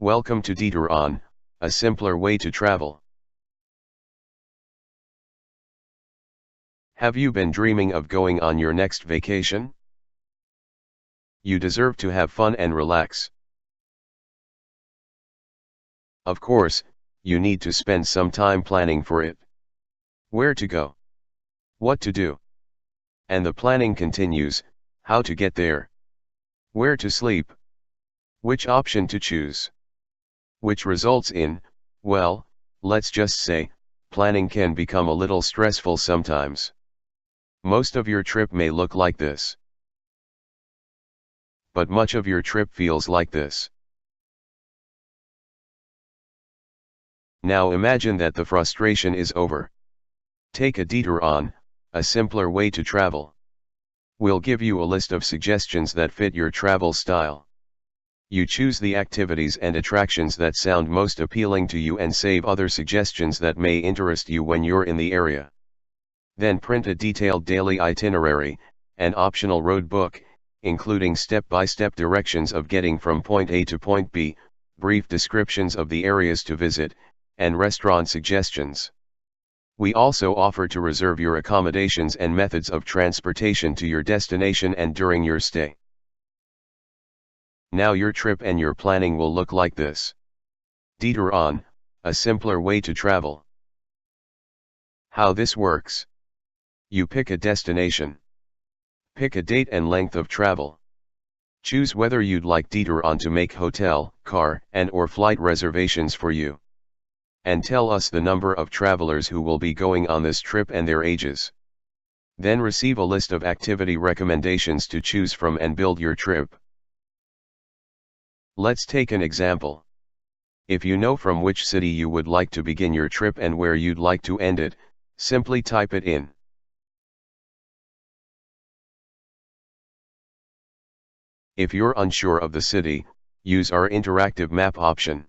Welcome to DetourOn, a simpler way to travel. Have you been dreaming of going on your next vacation? You deserve to have fun and relax. Of course, you need to spend some time planning for it. Where to go? What to do? And the planning continues, how to get there? Where to sleep? Which option to choose? Which results in, well, let's just say, planning can become a little stressful sometimes. Most of your trip may look like this. But much of your trip feels like this. Now imagine that the frustration is over. Take a DetourOn, a simpler way to travel. We'll give you a list of suggestions that fit your travel style. You choose the activities and attractions that sound most appealing to you and save other suggestions that may interest you when you're in the area. Then print a detailed daily itinerary, an optional road book, including step-by-step directions of getting from point A to point B, brief descriptions of the areas to visit, and restaurant suggestions. We also offer to reserve your accommodations and methods of transportation to your destination and during your stay. Now your trip and your planning will look like this. DetourOn, a simpler way to travel. How this works. You pick a destination. Pick a date and length of travel. Choose whether you'd like DetourOn to make hotel, car, and/or flight reservations for you. And tell us the number of travelers who will be going on this trip and their ages. Then receive a list of activity recommendations to choose from and build your trip. Let's take an example. If you know from which city you would like to begin your trip and where you'd like to end it, simply type it in. If you're unsure of the city, use our interactive map option.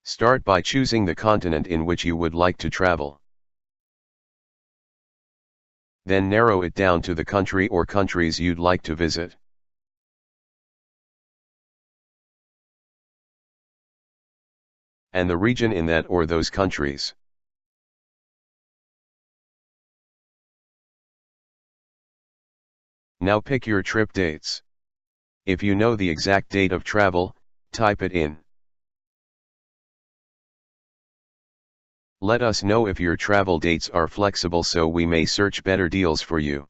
Start by choosing the continent in which you would like to travel. Then narrow it down to the country or countries you'd like to visit. And the region in that or those countries. Now pick your trip dates. If you know the exact date of travel, type it in. Let us know if your travel dates are flexible so we may search better deals for you.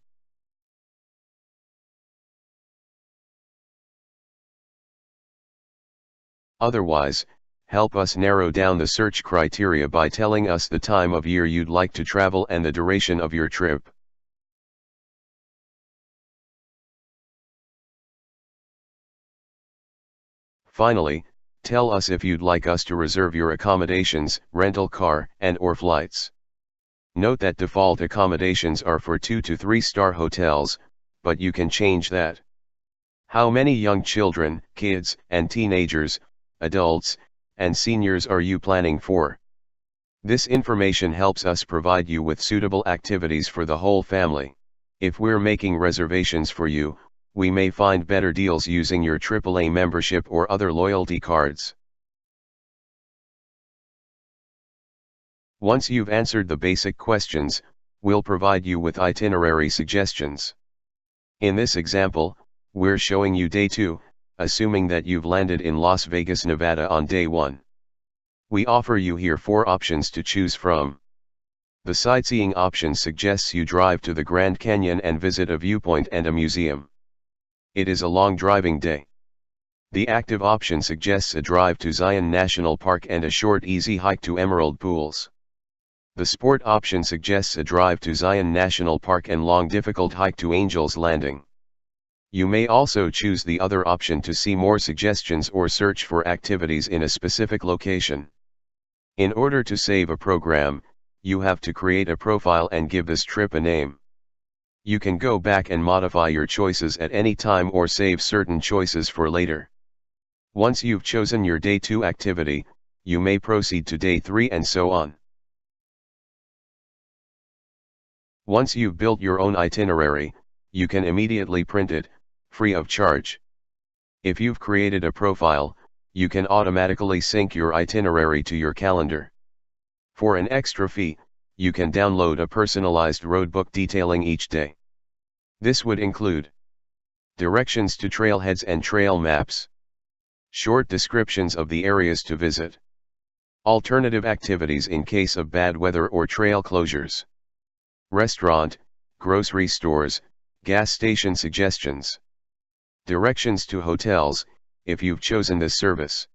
Otherwise, help us narrow down the search criteria by telling us the time of year you'd like to travel and the duration of your trip. Finally, tell us if you'd like us to reserve your accommodations, rental car, and/or flights. Note that default accommodations are for 2 to 3-star hotels, but you can change that. How many young children, kids, and teenagers, adults, and seniors are you planning for? This information helps us provide you with suitable activities for the whole family. If we're making reservations for you, we may find better deals using your AAA membership or other loyalty cards. Once you've answered the basic questions, we'll provide you with itinerary suggestions. In this example, we're showing you day 2, assuming that you've landed in Las Vegas, Nevada on day 1. We offer you here 4 options to choose from. The sightseeing option suggests you drive to the Grand Canyon and visit a viewpoint and a museum. It is a long driving day. The active option suggests a drive to Zion National Park and a short easy hike to Emerald Pools. The sport option suggests a drive to Zion National Park and long difficult hike to Angel's Landing. You may also choose the other option to see more suggestions or search for activities in a specific location. In order to save a program, you have to create a profile and give this trip a name. You can go back and modify your choices at any time or save certain choices for later. Once you've chosen your day 2 activity, you may proceed to day 3 and so on. Once you've built your own itinerary, you can immediately print it, free of charge. If you've created a profile, you can automatically sync your itinerary to your calendar. For an extra fee, you can download a personalized roadbook detailing each day. This would include directions to trailheads and trail maps, short descriptions of the areas to visit, alternative activities in case of bad weather or trail closures, restaurant, grocery stores, gas station suggestions, directions to hotels, if you've chosen this service.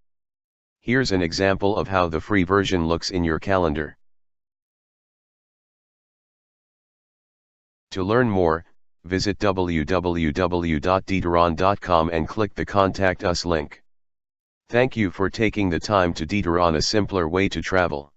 Here's an example of how the free version looks in your calendar. To learn more, visit www.DetourOn.com and click the Contact Us link. Thank you for taking the time to detour on a simpler way to travel.